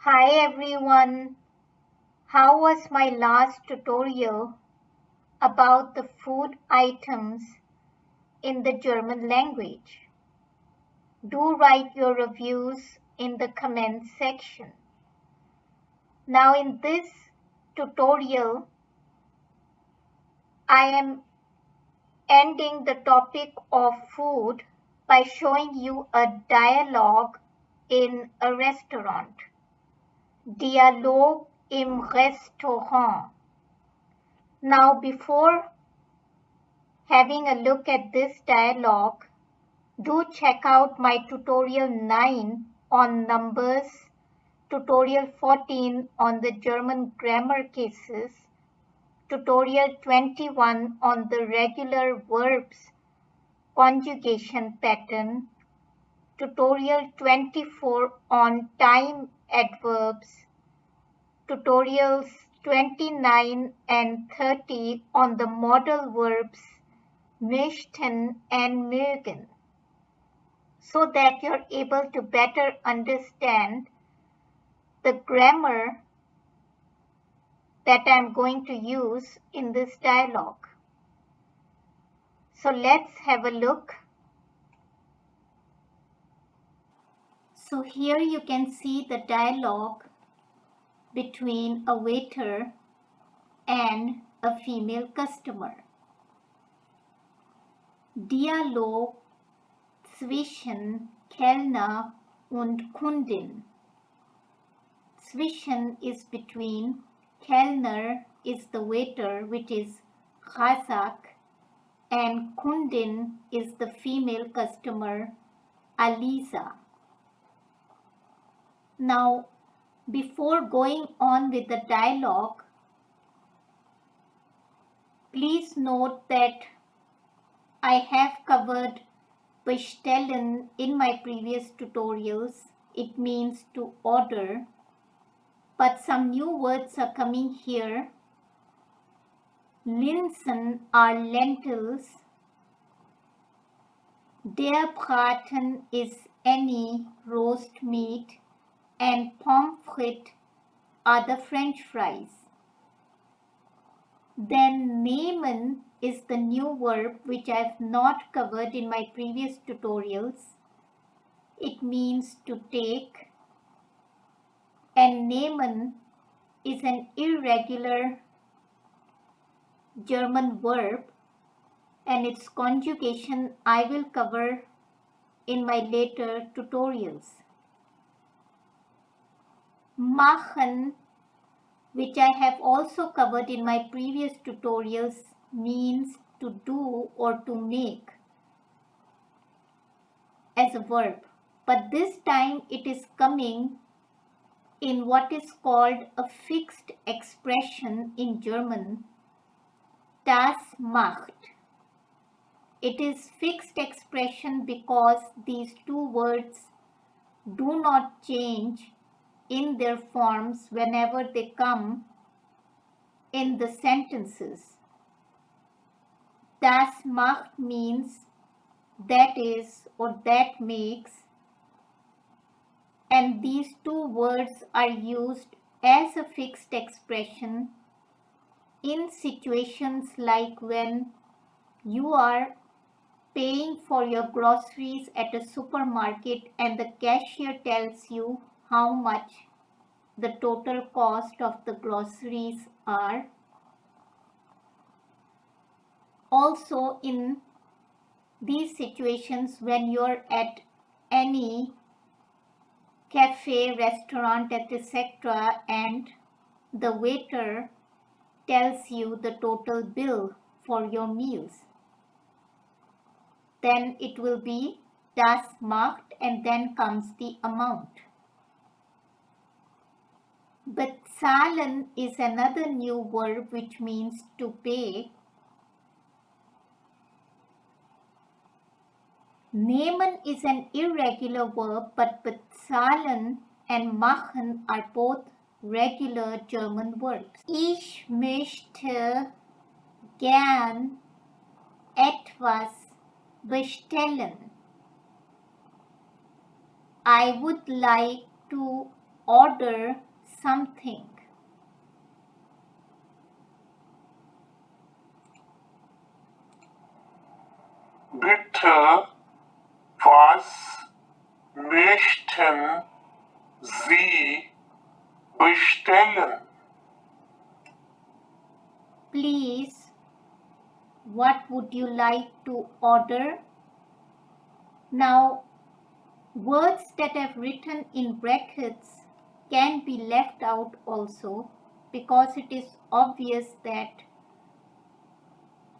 Hi everyone, how was my last tutorial about the food items in the German language? Do write your reviews in the comments section. Now in this tutorial, I am ending the topic of food by showing you a dialogue in a restaurant. Dialogue im Restaurant. Now before having a look at this dialogue, do check out my tutorial 9 on numbers, tutorial 14 on the German grammar cases, tutorial 21 on the regular verbs conjugation pattern, tutorial 24 on time adverbs, tutorials 29 and 30 on the modal verbs möchten and mögen, so that you're able to better understand the grammar that I'm going to use in this dialogue. So let's have a look. So here you can see the dialogue between a waiter and a female customer. Dialog zwischen Kellner und Kundin. Zwischen is between, Kellner is the waiter, which is Razzak, and Kundin is the female customer, Alisa. Now, before going on with the dialogue, please note that I have covered bestellen in my previous tutorials. It means to order, but some new words are coming here. Linsen are lentils. Der Braten is any roast meat, and pommes frites are the French fries. Then nehmen is the new verb which I have not covered in my previous tutorials. It means to take, and nehmen is an irregular German verb, and its conjugation I will cover in my later tutorials. Machen, which I have also covered in my previous tutorials, means to do or to make as a verb, but this time it is coming in what is called a fixed expression in German, das macht. It is fixed expression because these two words do not change in their forms whenever they come in the sentences. Das macht means that is or that makes, and these two words are used as a fixed expression in situations like when you are paying for your groceries at a supermarket and the cashier tells you how much the total cost of the groceries are. Also in these situations when you're at any cafe, restaurant, etc., and the waiter tells you the total bill for your meals, then it will be das macht and then comes the amount. Bezahlen is another new verb which means to pay. Nehmen is an irregular verb, but bezahlen and machen are both regular German verbs. Ich möchte gern etwas bestellen. I would like to order something. Bitte, was möchten Sie bestellen? Please, what would you like to order? Now, words that have written in brackets can be left out also because it is obvious that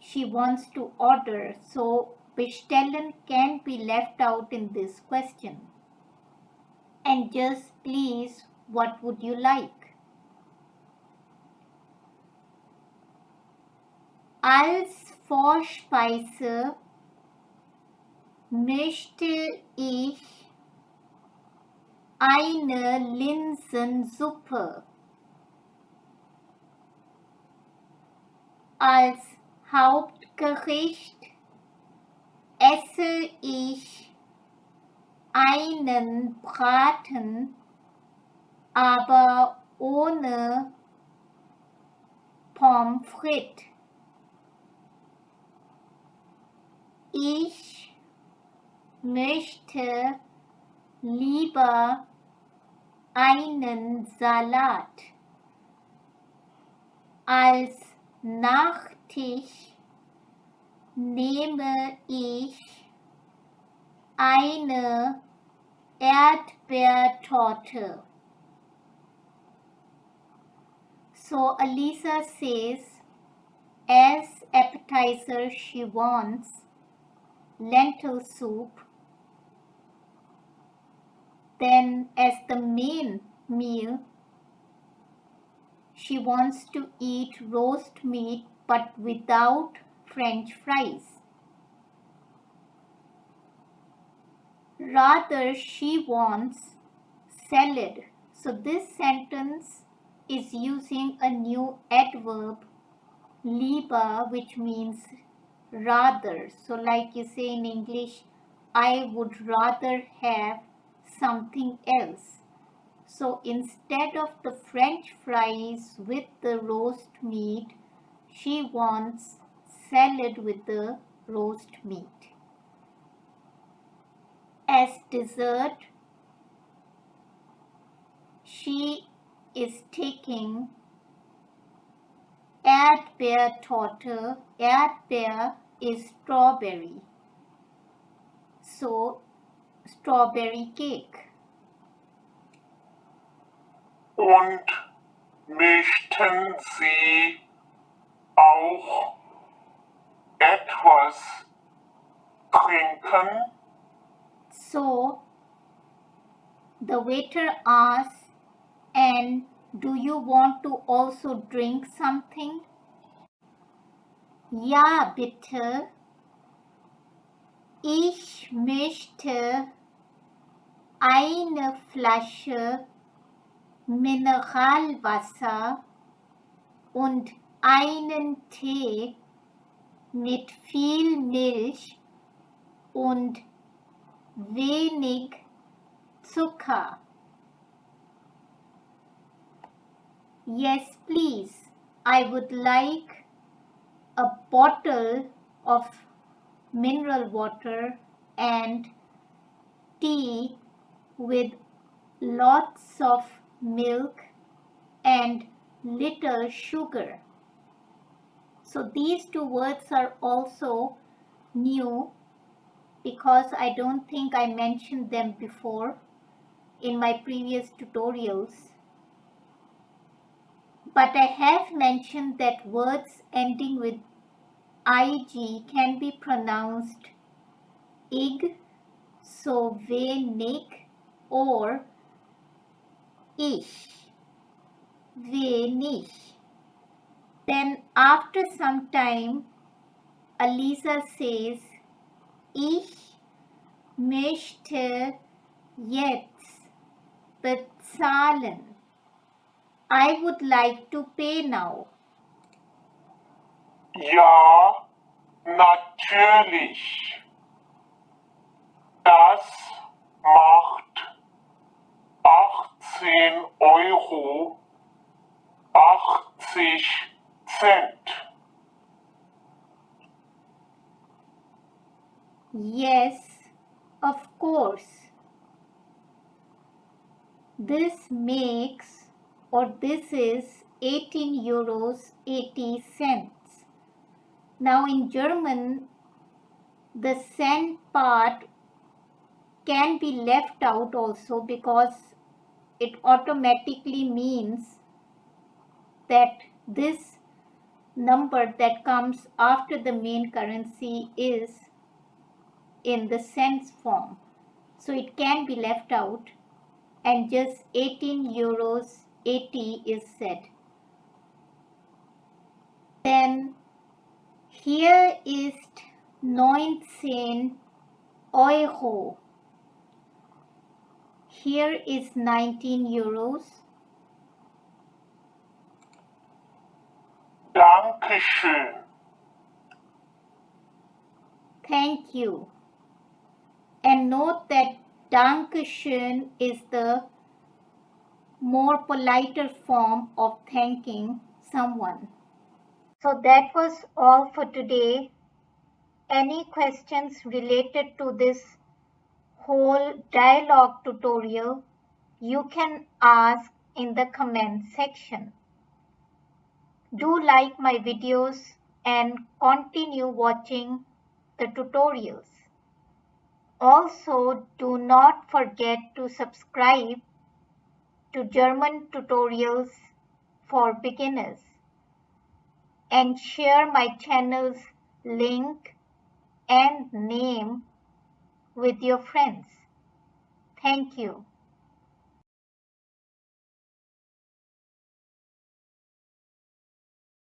she wants to order. So, bestellen can be left out in this question. And just please, what would you like? Als Vorspeise möchte ich eine Linsensuppe. Als Hauptgericht esse ich einen Braten, aber ohne Pommes frites. Ich möchte lieber einen Salat. Als Nachtisch nehme ich eine Erdbeertorte. So Alisa says, as appetizer she wants lentil soup. Then as the main meal, she wants to eat roast meat but without French fries. Rather, she wants salad. So this sentence is using a new adverb, lieber, which means rather. So like you say in English, I would rather have something else. So instead of the French fries with the roast meat, she wants salad with the roast meat. As dessert, she is taking Erdbeertorte. Erdbeer is strawberry. So strawberry cake. Und möchten Sie auch etwas trinken? So the waiter asks, and do you want to also drink something? Ja, bitte. Ich möchte eine Flasche Mineralwasser und einen Tee mit viel Milch und wenig Zucker. Yes, please. I would like a bottle of mineral water and tea with lots of milk and little sugar. So these two words are also new because I don't think I mentioned them before in my previous tutorials. But I have mentioned that words ending with ig can be pronounced ig, so wenig, or ich, wenig. Then after some time, Alisa says, ich möchte jetzt bezahlen. I would like to pay now. Ja, natürlich. Das macht Euro 80 Cent. Yes, of course. This makes, or this is 18 euros 80 cents. Now in German, the cent part can be left out also because it automatically means that this number that comes after the main currency is in the cents form. So it can be left out and just 18 euros 80 is said. Then hier ist 19 Euro. Here is 19 euros. Dankeschön. Thank you. And note that Dankeschön is the more politer form of thanking someone. So that was all for today. Any questions related to this whole dialogue tutorial, you can ask in the comment section. Do like my videos and continue watching the tutorials. Also, do not forget to subscribe to German tutorials for beginners and share my channel's link and name with your friends. Thank you.